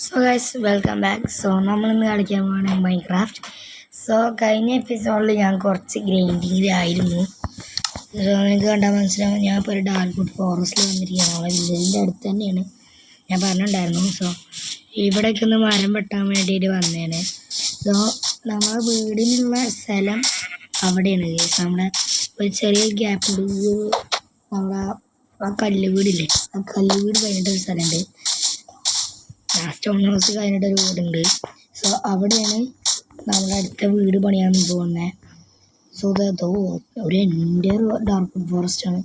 So guys welcome back. So നമ്മളിന്ന് കളിക്കാൻ പോവാണ് മൈൻക്രാഫ്റ്റ്. സോ കഴിഞ്ഞ എപ്പിസോഡിൽ ഞാൻ കുറച്ച് ഗ്രൈൻഡിങ്ങിലായിരുന്നു. സോ നിങ്ങൾക്ക് കണ്ടാൽ മനസ്സിലാവും ഞാൻ ഇപ്പോൾ ഒരു ഡാർക്ക്വുഡ് ഫോറസ്റ്റിൽ വന്നിരിക്കുകയാണ്. നമ്മളെ വില്ലേജിൻ്റെ അടുത്ത് തന്നെയാണ് ഞാൻ പറഞ്ഞിട്ടുണ്ടായിരുന്നു. സോ ഇവിടേക്ക് ഒന്ന് മരം വെട്ടാൻ വേണ്ടിയിട്ട് വന്നേനെ. സോ നമ്മളെ വീടിനുള്ള സ്ഥലം അവിടെയാണ് ഗൈസ്. നമ്മുടെ ഒരു ചെറിയ ഗ്യാപ്പ് ഉണ്ട്. നമ്മുടെ ആ കല്ല് വീടില്ലേ, ആ കല്ല് വീട് കഴിഞ്ഞിട്ടൊരു സ്ഥലമുണ്ട്. സ്റ്റോൺ ഹൗസ് കഴിഞ്ഞിട്ടൊരു വീടുണ്ട്. സോ അവിടെയാണ് നമ്മുടെ അടുത്ത വീട് പണിയാൻ പോകുന്നത്. സോ അതോ ഒരു എൻ്റെ ഡാർക്ക് ഫോറസ്റ്റാണ്.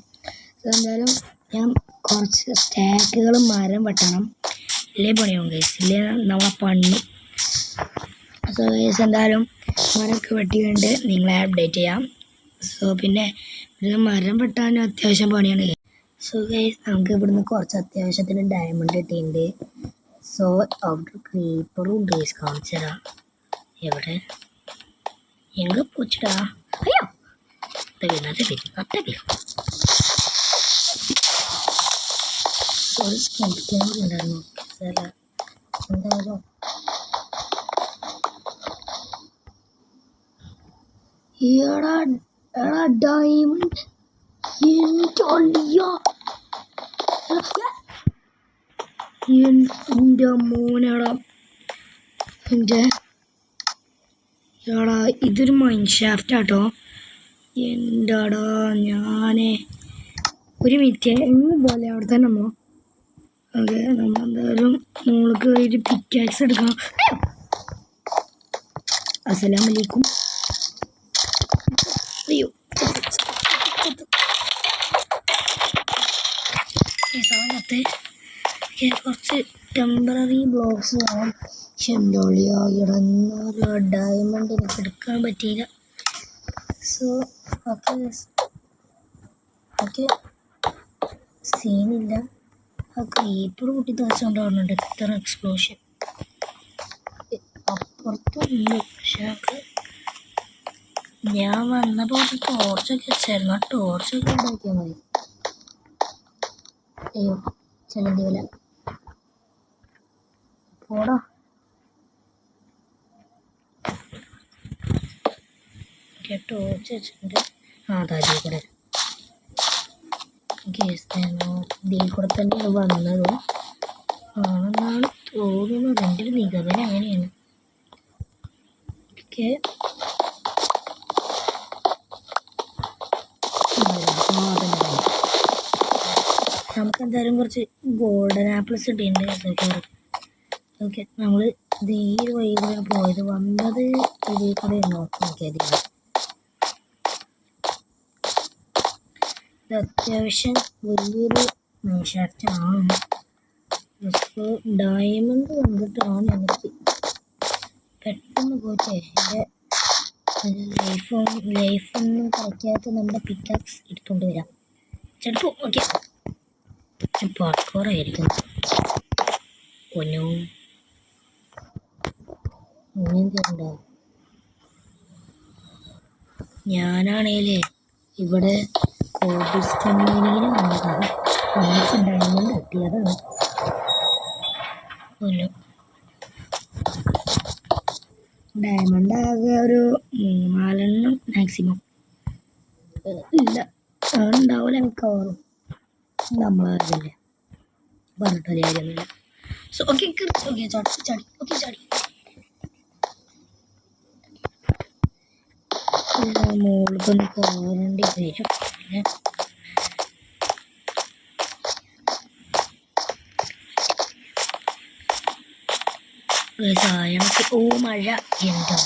സോ എന്തായാലും ഞാൻ കുറച്ച് സ്റ്റാക്കുകൾ മരം വെട്ടണം, ഇല്ലേ പണിയാവും ഗൈസ്, ഇല്ലേ നമ്മളെ പണി. സോ ഗൈസ് എന്തായാലും മരമൊക്കെ വെട്ടി കണ്ട് നിങ്ങളെ അപ്ഡേറ്റ് ചെയ്യാം. സോ പിന്നെ ഇത് മരം വെട്ടാനും അത്യാവശ്യം പണിയാണ്. സോ ഗൈസ് നമുക്ക് ഇവിടുന്ന് കുറച്ച് അത്യാവശ്യത്തിന് ഡയമണ്ട് കിട്ടിയിട്ടുണ്ട്. സോ അവിടെ ക്രീപ്പറും ഉണ്ട് ഗൈസ്, കാണിച്ചു തരാം. എവിടെ എങ്ക പോച്ചിടാ? അയ്യോ സോറി, ഉണ്ടായിരുന്നു. എന്തായാലും എടാ ഡയമണ്ട് എൻ്റെ മോനടാ, എൻ്റെ എടാ ഇതൊരു മൈൻ ഷാഫ്റ്റ് ആട്ടോ. എന്താടാ ഞാനേ ഒരു മിനിറ്റ് പോലെ അവിടെ തന്നെ നമ്മോ. ഓക്കെ, നമ്മളെന്തായാലും നമ്മൾക്ക് ഒരു പിക്കാക്സ് എടുക്കണം. അസ്സലാമലൈക്കും. അയ്യോ ഈ സാധനത്തെ കുറച്ച് ടെമ്പററി ബ്ലോക്സ് വേണം. ഷെൻഡോളിയോ ഇടന്നൊരു ഡയമണ്ട് എനിക്ക് എടുക്കാൻ പറ്റിയില്ല. സോ ഓക്കെ സീനില്ല. ആ ക്രീപ്പർ കൂട്ടി തച്ചുകൊണ്ടാവുന്നുണ്ട് ഇത്ര എക്സ്പ്ലോഷൻ. അപ്പുറത്തുണ്ട്, പക്ഷെ ഞാൻ വന്നപ്പോൾ കുറച്ച് ടോർച്ചൊക്കെ വെച്ചായിരുന്നു. ആ ടോർച്ചൊക്കെ ഉണ്ടാക്കിയാൽ മതി. അയ്യോ ചെല്ലണ്ടി വില പോടാ. ടോർച്ച് വെച്ചിട്ടുണ്ട്. താജി കൂടെ ഇതിൽ കൂടെ തന്നെയാണ് വന്നത് ആണെന്നാണ് തോന്നുന്നത്. എൻ്റെ ഒരു നിഗമനം അങ്ങനെയാണ്. ഓക്കെ നമുക്ക് എന്തായാലും കുറച്ച് ഗോൾഡൻ ആപ്പിൾസ് ഇട്ടിട്ടുണ്ട്. ഓക്കെ നമ്മൾ ഇത് ഈ വഴി കൂടെ പോയത്, വന്നത് ഇതിൽ കൂടെ നോക്കിയത്. ഇത് അത്യാവശ്യം വലിയൊരു ഷാഫ്റ്റാണ്. ഡയമണ്ട് കണ്ടിട്ടാണ് എനിക്ക് പെട്ടെന്ന് പോയിട്ടേ എൻ്റെ ലൈഫൊന്നും കളിക്കാത്ത നമ്മുടെ പിക്കാക്സ് എടുത്തുകൊണ്ട് വരാം. ചിലപ്പോൾ ഓക്കെ പാർക്കോറായിരിക്കും. ഒന്നോ ഇങ്ങനെന്തോ ഞാനാണേലേ ഇവിടെ കോബിസ്റ്റോണിന് വന്നതാണ്. നമുക്ക് ഡയമണ്ട് കിട്ടിയതാണ്. ഒന്നോ ഡയമണ്ട് ആകെ ഒരു 4 മാക്സിമം ഇല്ല, അതുണ്ടാവില്ല മിക്കവാറും. നമ്മളറിയില്ലേ പറഞ്ഞിട്ട് വലിയ കാര്യമൊന്നുമില്ല. സോ ഓക്കെ ഓക്കെ ചാടി ഓക്കെ ചാടി മുകളിലൊന്ന് കയറേണ്ടി വരും. ഓ മഴ എന്താ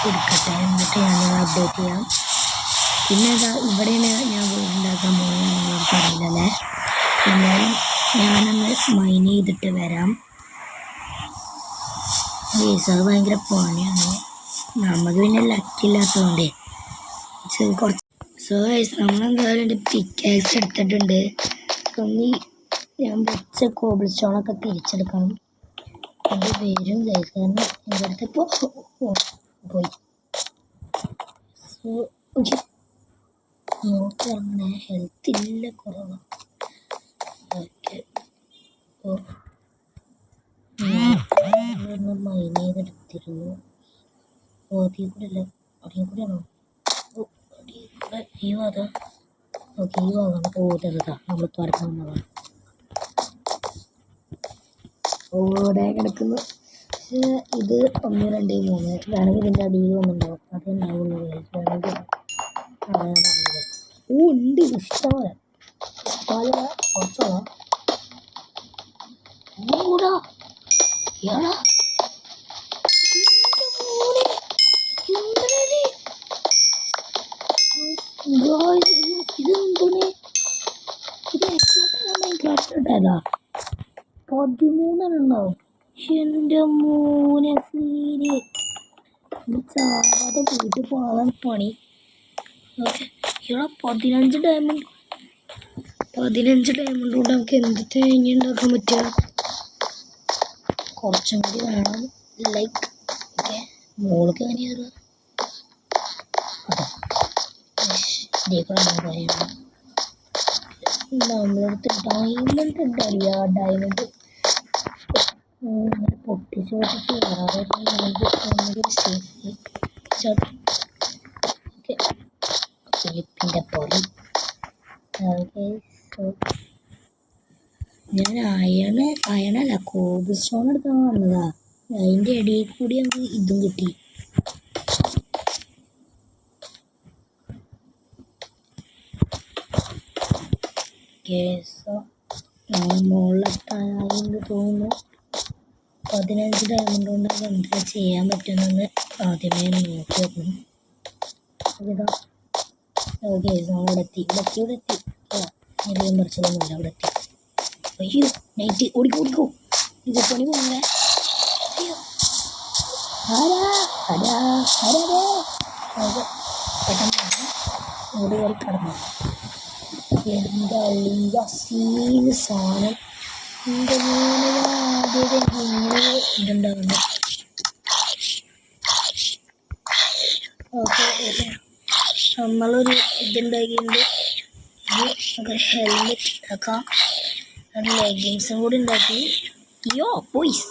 എടുക്കട്ടെ, എന്നിട്ട് ഞാൻ അപ്ഡേറ്റ് ചെയ്യാം. പിന്നെ ഇവിടെയാണ് ഞാൻ വീടുണ്ടാക്കാൻ പോകുന്നത്, നിങ്ങളോട് പറഞ്ഞില്ലല്ലേ. എന്നാലും ഞാനൊന്ന് മൈൻ ചെയ്തിട്ട് വരാം. അത് ഭയങ്കര പണിയാണ്, നമുക്ക് പിന്നെ ലക്കില്ലാത്തതുകൊണ്ടേ കുറച്ച്. സോ നമ്മളെന്തായാലും എൻ്റെ പിക്കാക്സ് എടുത്തിട്ടുണ്ട്. ഞാൻ വെച്ച കോബിൾ സ്റ്റോണൊക്കെ തിരിച്ചെടുക്കണം. അത് വരും ഗൈസ്, കാരണം എൻ്റെ അടുത്ത് ഇപ്പോൾ പോയി. സോ ഓക്കെ, നോക്കി അങ്ങനെ ഹെൽത്ത് ഇല്ല, കുറവാണ്. ഓക്കെ, മൈൻ ചെയ്തെടുത്തിരുന്നു. അതിൽ കൂടെ അല്ല, അടിയിൽ കൂടെയാണോ? അടിയിൽ കൂടെ ഈ ഭാഗം. ഓക്കെ, ഈ ഭാഗമാണ് പോകരുതാ, നമ്മൾ തുറക്കാൻ വന്നതാണ്. ഓടെ കിടക്കുന്നു. പക്ഷേ ഇത് 1 2 3 വേണമെങ്കിൽ ഇതിൻ്റെ അടിയിൽ ഒന്നുണ്ടാവും, അതേ ഉണ്ടാവുള്ളൂ. വേണമെങ്കിൽ പറഞ്ഞത് ഉണ്ട്, ഇഷ്ടമാണ് കുറച്ചോളാം. കൂടാ ഇയാളാ ഇതെന്താണ്? ഇത് മൈൻക്രാഫ്റ്റ് 13 ഉണ്ടാവും. എൻ്റെ മോനെ സീന് ചാവാതെ വീട്ടിൽ പോകാൻ പണി. ഓക്കെ, ഇവിടെ 15 ഡയമണ്ട് കൊണ്ട് നമുക്ക് എന്ത് തേങ്ങ ഉണ്ടാക്കാൻ പറ്റുക? കുറച്ചും കൂടി വേണം. ലൈക്ക് ഓക്കെ, മോൾക്ക് എങ്ങനെ കയറുക? നമ്മളടുത്ത് ഡയമണ്ട് ഉണ്ടറിയാ, ഡയമണ്ട് പൊട്ടിച്ച് കയറാതെ ഓക്കെ. ഫിലിപ്പിൻ്റെ പൊറി. ഓക്കെ, സോ ഞാൻ അയണല്ല കോബിൾ സ്റ്റോൺ എടുക്കാൻ വന്നതാ. അതിൻ്റെ ഇടയിൽ കൂടി നമുക്ക് ഇതും കിട്ടി. കേസോ മുകളിലെത്താനായെന്ന് തോന്നുന്നു. 15 ഡയമണ്ട് കൊണ്ട് അത് എന്താ ചെയ്യാൻ പറ്റുമെന്ന് ആദ്യമേ നോക്കി വെക്കണം. ഇതാ ഓക്കെ, അവിടെ എത്തി. അധികം പറിച്ചതൊന്നുമില്ല, അവിടെ എത്തി. അയ്യോ, നൈറ്റ് ഓടിക്കോ ഇത് പണി പോലെ. അയ്യോ, പെട്ടെന്ന് ഓടി കയറി കടന്നു. എന്താ സീന് സാധനം. എൻ്റെ ആദ്യം ഇങ്ങനെ ഇതുണ്ടാവുന്നുണ്ട്. ഓക്കെ, നമ്മളൊരു ഇതുണ്ടാക്കിയിട്ടുണ്ട്. ഇത് ഹെൽമെറ്റ് ഉണ്ടാക്കാം, ലെഗിങ്സും കൂടി ഉണ്ടാക്കി. യോ ബോയ്സ്,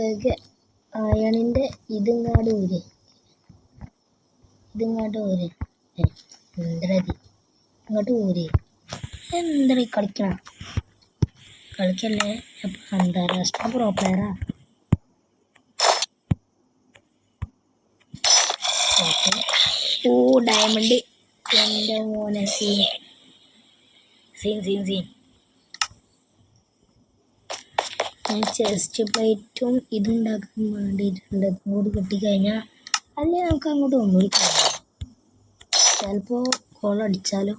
ഓക്കെ. അയണിൻ്റെ ഇതിങ്ങാട് ഊര് എന്തരതി ഇങ്ങോട്ട് ഊര്. എന്താ കളിക്കല്ലേ? അപ്പം അന്താരാഷ്ട്ര പ്രോ പ്ലെയറാ. ഓക്കെ, ഓ ഡയമണ്ട്. എൻ്റെ മോനെ സീൻ. ഞാൻ ചെസ്റ്റ് പ്ലേറ്റും ഇതുണ്ടാക്കാൻ വേണ്ടിയിട്ടുണ്ട്. കൂടി കിട്ടിക്കഴിഞ്ഞാൽ അല്ലേ നമുക്ക് അങ്ങോട്ട് ഒന്നുകൂടി കാണാം. ചിലപ്പോൾ കോളടിച്ചാലോ.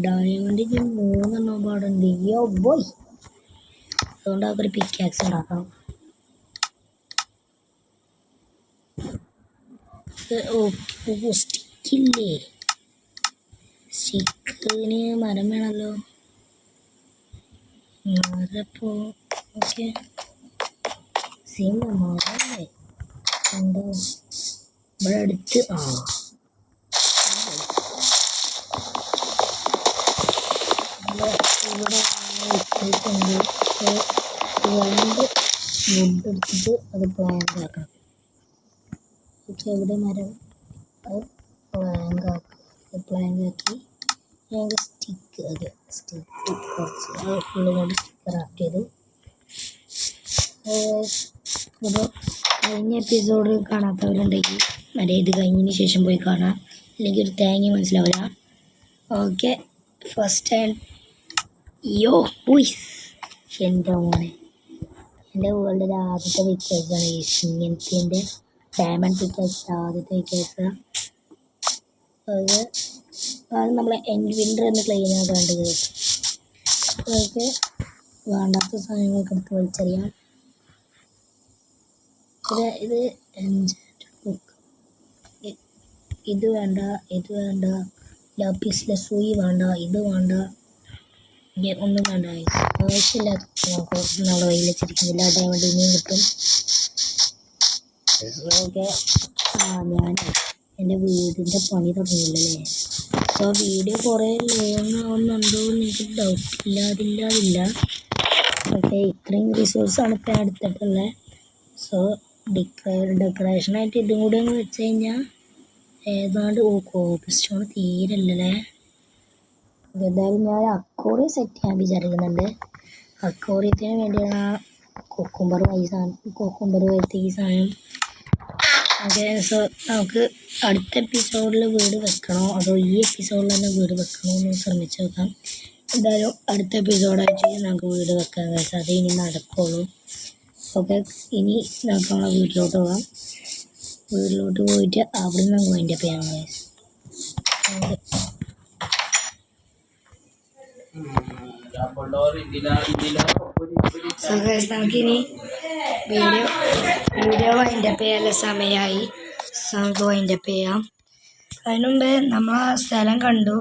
ഡയമണ്ടിന് 3 പാടുണ്ട്. യോ ബോയ്, അതുകൊണ്ട് അവർക്കൊരു പിക്കാക്സ് ഉണ്ടാക്കാം. സ്റ്റിക്കില്ലേ? സ്റ്റിക്കിന് മരം വേണമല്ലോ. മരപ്പോ ഓക്കെ, മരല്ലേ ഉണ്ടോ ഇവിടെ അടുത്ത്? ഇവിടെ ഇട്ടിട്ടുണ്ട്. സോ 2 വുഡ് എടുത്തിട്ട് അത് പ്ലാങ്ക് ആക്കണം. ഓക്കെ, എവിടെ മരം? അത് പ്ലാങ്ക് ആക്കി ഞങ്ങൾക്ക് സ്റ്റിക്ക് കുറച്ച് ഫുള്ള് കൊണ്ട് ക്രാഫ്റ്റ് ചെയ്തു. അപ്പോൾ കഴിഞ്ഞ എപ്പിസോഡ് കാണാത്തവരുണ്ടെങ്കിൽ മറ്റേ ഇത് കഴിഞ്ഞതിന് ശേഷം പോയി കാണാം, അല്ലെങ്കിൽ ഒരു തേങ്ങ മനസ്സിലാവില്ല. ഓക്കെ, ഫസ്റ്റ് ടൈം യോ ബോയ്സ്. എൻ്റെ മോനെ, എൻ്റെ വേൾഡിലെ ആദ്യത്തെ പിക്കേഴ്സാണ് ഇങ്ങനത്തെ. ഡയമണ്ട് പിക്കേഴ്സ് ആദ്യത്തെ പിക്കേഴ്സാണ്. അത് നമ്മളെ വിൻ്റർ എന്ന് ക്ലെയിം ആകാണ്ട്. ഓക്കെ, വേണ്ടാത്ത സാധനങ്ങളൊക്കെ എടുത്ത് വലിച്ചറിയാം. ഇത് ബുക്ക്. ഇത് വേണ്ട, ലാപ്പീസ് ലസൂയി വേണ്ട, ഇത് വേണ്ട. ഒന്നും വേണ്ട ആവശ്യമില്ലാത്ത നമുക്ക് നമ്മുടെ കയ്യിൽ വെച്ചിരിക്കുന്നില്ല ഡയമണ്ട് ഇനിയും കിട്ടും. ഓക്കെ ഞാൻ എൻ്റെ വീടിൻ്റെ പണി തുടങ്ങിയില്ലല്ലേ. സോ വീഡിയോ കുറേ ലോങ് ആവുന്നുണ്ടോ എന്ന് എനിക്ക് ഡൗട്ടില്ലാതില്ല. ഓക്കെ ഇത്രയും റിസോഴ്സാണ് ഇപ്പം ഞാൻ എടുത്തിട്ടുള്ളത്. സോ ഡെക്കറേഷനായിട്ട് ഇതും കൂടി അങ്ങ് വെച്ച് കഴിഞ്ഞാൽ ഏതാണ്ട് കോബിൾ സ്റ്റോൺ തീരല്ലേ. എന്തായാലും ഞാൻ അക്വേറിയം സെറ്റ് ചെയ്യാൻ വിചാരിക്കുന്നുണ്ട്. അക്വേറിയത്തിന് വേണ്ടിയാണ് കൊക്കുംബർ വരുത്തിയ ഈ സാധനം. ഓക്കെ സോ നമുക്ക് അടുത്ത എപ്പിസോഡിൽ വീട് വെക്കണോ അതോ ഈ എപ്പിസോഡിൽ തന്നെ വീട് വെക്കണോ എന്ന് ശ്രമിച്ച് നോക്കാം. എന്തായാലും അടുത്ത എപ്പിസോഡായിട്ട് നമുക്ക് വീട് വെക്കാൻ കഴിയും. അത് ഇനി നടക്കുള്ളൂ. ഓക്കെ ഇനി നമുക്ക് നമ്മളെ വീട്ടിലോട്ട് പോകാം. വീട്ടിലോട്ട് പോയിട്ട് അവിടെ നിന്ന് നമുക്ക് വൈൻഡപ്പ് ചെയ്യാം ഗൈസ്. സോ ഗൈസ് നമുക്കിനി വീഡിയോ വൈൻഡപ്പ് ചെയ്യാനുള്ള സമയമായി. സോ നമുക്ക് വൈൻഡപ്പ് ചെയ്യാം. അതിന് മുമ്പേ നമ്മൾ ആ സ്ഥലം കണ്ടു.